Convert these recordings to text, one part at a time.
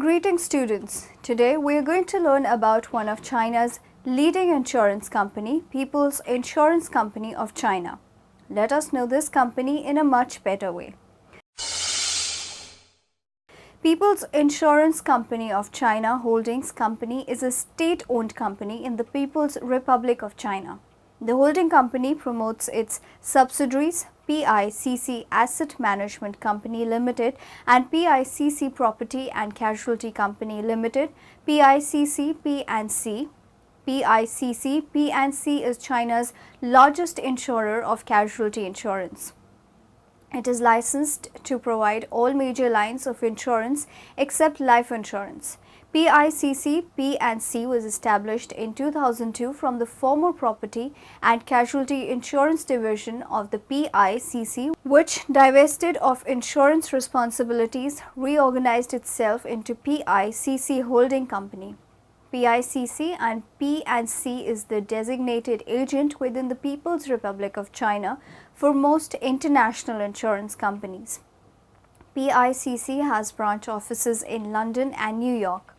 Greetings students. Today we are going to learn about one of China's leading insurance company, People's Insurance Company of China. Let us know this company in a much better way. People's Insurance Company of China Holdings Company is a state-owned company in the People's Republic of China. The holding company promotes its subsidiaries PICC Asset Management Company Limited and PICC Property and Casualty Company Limited, PICC P&C. PICC P&C is China's largest insurer of casualty insurance. It is licensed to provide all major lines of insurance except life insurance. PICC P&C was established in 2002 from the former Property and Casualty Insurance Division of the PICC, which divested of insurance responsibilities, reorganized itself into PICC Holding Company. PICC and P&C is the designated agent within the People's Republic of China for most international insurance companies. PICC has branch offices in London and New York.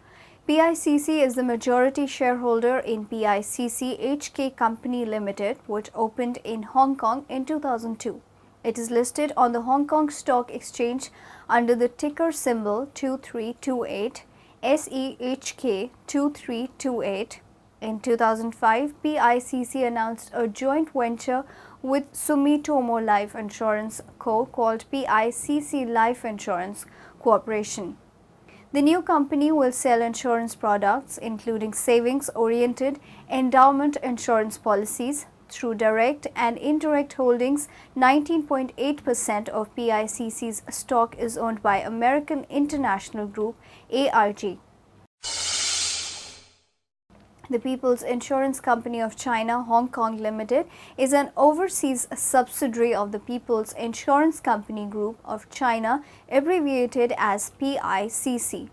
PICC is the majority shareholder in PICC HK Company Limited, which opened in Hong Kong in 2002. It is listed on the Hong Kong Stock Exchange under the ticker symbol 2328. SEHK 2328. In 2005, PICC announced a joint venture with Sumitomo Life Insurance Co. called PICC Life Insurance Corporation. The new company will sell insurance products including savings-oriented endowment insurance policies through direct and indirect holdings. 19.8% of PICC's stock is owned by American International Group ARG. The People's Insurance Company of China Hong Kong Limited is an overseas subsidiary of the People's Insurance Company Group of China, abbreviated as PICC.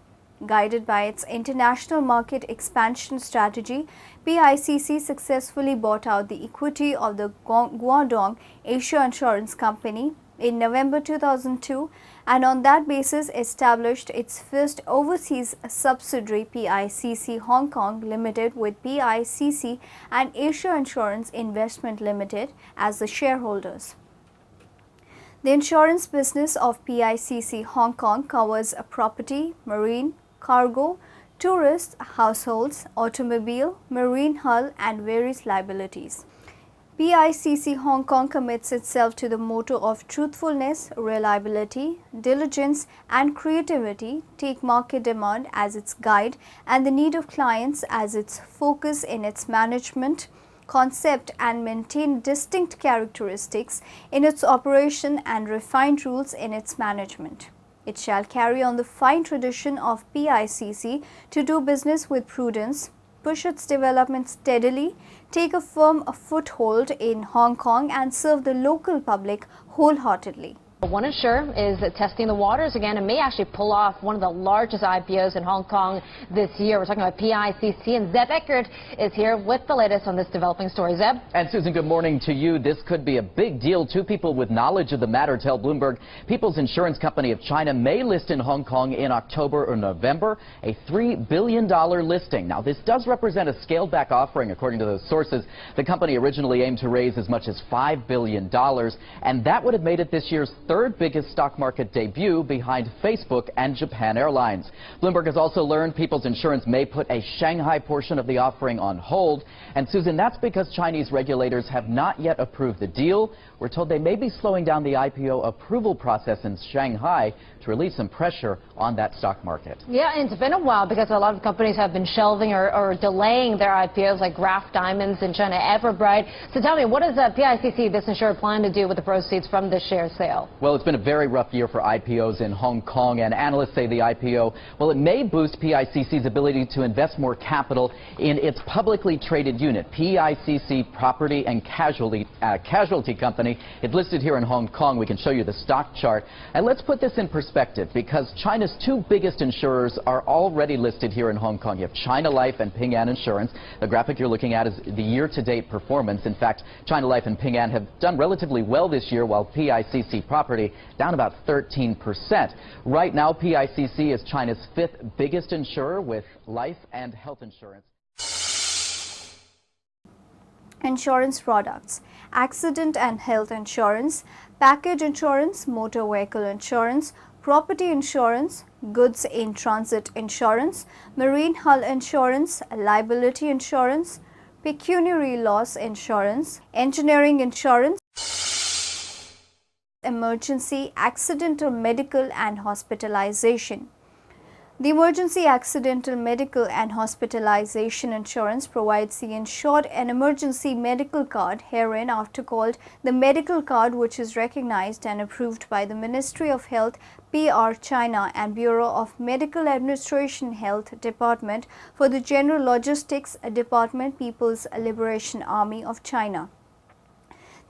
Guided by its international market expansion strategy, PICC successfully bought out the equity of the Guangdong Asia Insurance Company in November 2002 and on that basis established its first overseas subsidiary PICC Hong Kong Limited with PICC and Asia Insurance Investment Limited as the shareholders. The insurance business of PICC Hong Kong covers property, marine, cargo, tourist, households, automobile, marine hull and various liabilities. PICC Hong Kong commits itself to the motto of truthfulness, reliability, diligence and creativity, take market demand as its guide and the need of clients as its focus in its management concept and maintain distinct characteristics in its operation and refined rules in its management. It shall carry on the fine tradition of PICC to do business with prudence, push its development steadily, take a firm foothold in Hong Kong and serve the local public wholeheartedly. One insurer is testing the waters again and may actually pull off one of the largest IPOs in Hong Kong this year. We're talking about PICC, and Zeb Eckert is here with the latest on this developing story. Zeb? And Susan, good morning to you. This could be a big deal. Two people with knowledge of the matter tell Bloomberg People's Insurance Company of China may list in Hong Kong in October or November, a $3 billion listing. Now, this does represent a scaled-back offering, according to those sources. The company originally aimed to raise as much as $5 billion, and that would have made it this year's third biggest stock market debut behind Facebook and Japan Airlines. Bloomberg has also learned People's Insurance may put a Shanghai portion of the offering on hold. And Susan, that's because Chinese regulators have not yet approved the deal. We're told they may be slowing down the IPO approval process in Shanghai to relieve some pressure on that stock market. Yeah, and it's been a while because a lot of companies have been shelving or delaying their IPOs, like Graff Diamonds in China, Everbright. So tell me, what does PICC, this insurer, plan to do with the proceeds from this share sale? Well, it's been a very rough year for IPOs in Hong Kong, and analysts say the IPO, well, it may boost PICC's ability to invest more capital in its publicly traded unit, PICC Property and Casualty Company. It's listed here in Hong Kong. We can show you the stock chart. And let's put this in perspective, because China's two biggest insurers are already listed here in Hong Kong. You have China Life and Ping An Insurance. The graphic you're looking at is the year-to-date performance. In fact, China Life and Ping An have done relatively well this year, while PICC Property property, down about 13%. Right now, PICC is China's 5th biggest insurer with life and health insurance. Insurance products: accident and health insurance, package insurance, motor vehicle insurance, property insurance, goods in transit insurance, marine hull insurance, liability insurance, pecuniary loss insurance, engineering insurance, emergency, accidental medical and hospitalization. The emergency accidental medical and hospitalization insurance provides the insured an emergency medical card, hereafter called the medical card, which is recognized and approved by the Ministry of Health, PR China, and Bureau of Medical Administration Health Department for the General Logistics Department, People's Liberation Army of China.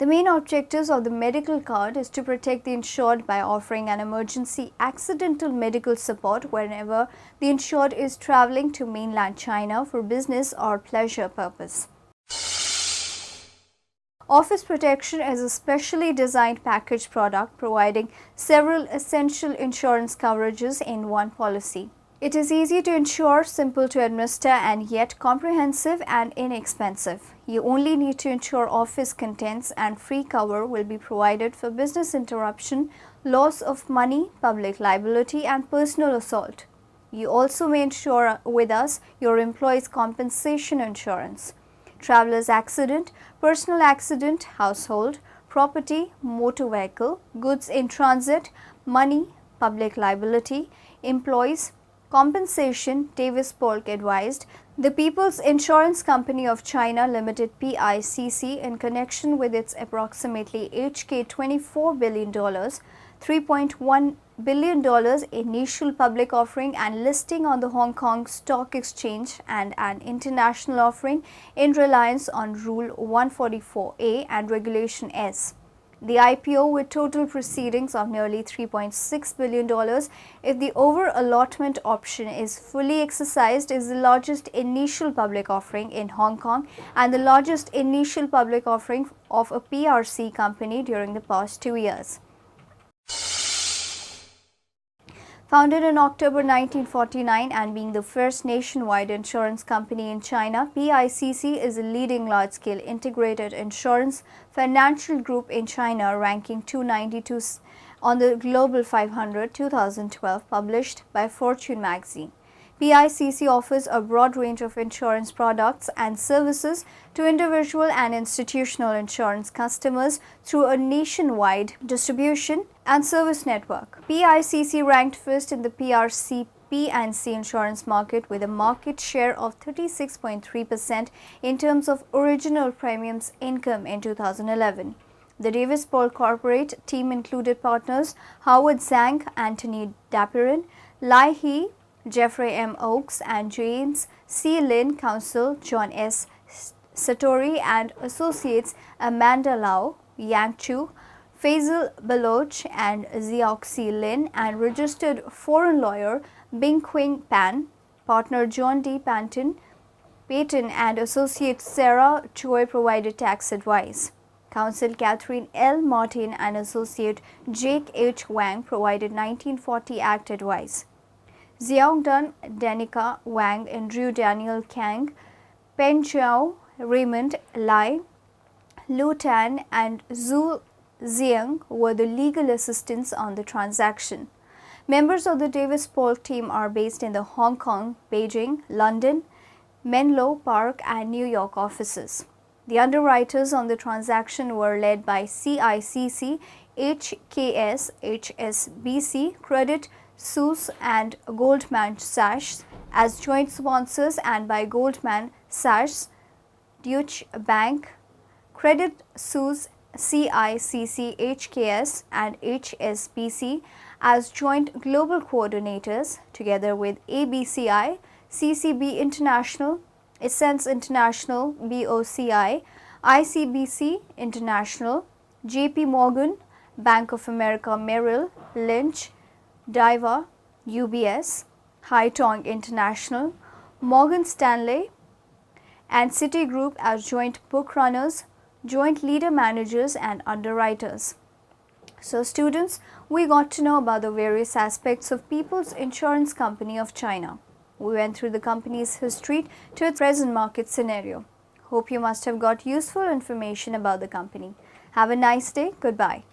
The main objectives of the medical card is to protect the insured by offering an emergency accidental medical support whenever the insured is traveling to mainland China for business or pleasure purpose. Office Protection is a specially designed package product providing several essential insurance coverages in one policy. It is easy to insure, simple to administer, and yet comprehensive and inexpensive. You only need to insure office contents, and free cover will be provided for business interruption, loss of money, public liability, and personal assault. You also may insure with us your employee's compensation insurance, traveler's accident, personal accident, household, property, motor vehicle, goods in transit, money, public liability, employees, compensation. Davis Polk advised the People's Insurance Company of China Limited PICC in connection with its approximately $24 billion, $3.1 billion initial public offering and listing on the Hong Kong Stock Exchange and an international offering in reliance on Rule 144A and Regulation S. The IPO, with total proceedings of nearly $3.6 billion, if the over-allotment option is fully exercised, is the largest initial public offering in Hong Kong and the largest initial public offering of a PRC company during the past 2 years. Founded in October 1949 and being the first nationwide insurance company in China, PICC is a leading large-scale integrated insurance financial group in China, ranking 292 on the Global 500 2012, published by Fortune magazine. PICC offers a broad range of insurance products and services to individual and institutional insurance customers through a nationwide distribution and service network. PICC ranked first in the PRC P&C insurance market with a market share of 36.3% in terms of original premiums income in 2011. The Davis Polk corporate team included partners Howard Zhang, Anthony Dapiran, Lai He, Jeffrey M. Oakes, and James C. Lin, counsel John S. Satori, and associates Amanda Lau, Yang Chu, Faisal Baloch, and Zioxi Lin, and registered foreign lawyer Bing Qing Pan, partner John D. Payton, and associate Sarah Choi provided tax advice. Counsel Catherine L. Martin and associate Jake H. Wang provided 1940 Act advice. Xiao Dun, Danica Wang, Andrew Daniel Kang, Pen Zhao, Raymond Lai, Lu Tan, and Zhu Xiang were the legal assistants on the transaction. Members of the Davis Polk team are based in the Hong Kong, Beijing, London, Menlo Park, and New York offices. The underwriters on the transaction were led by CICC, HKS, HSBC, Credit Suisse, and Goldman Sachs as joint sponsors, and by Goldman Sachs, Deutsche Bank, Credit Suisse, CICC, HKS, and HSBC as joint global coordinators, together with ABCI, CCB International, Essence International, BOCI, ICBC International, JP Morgan, Bank of America Merrill Lynch, Daiwa, UBS, Haitong International, Morgan Stanley, and Citigroup as joint book runners, joint leader managers, and underwriters. So students, we got to know about the various aspects of People's Insurance Company of China. We went through the company's history to its present market scenario. Hope you must have got useful information about the company. Have a nice day. Goodbye.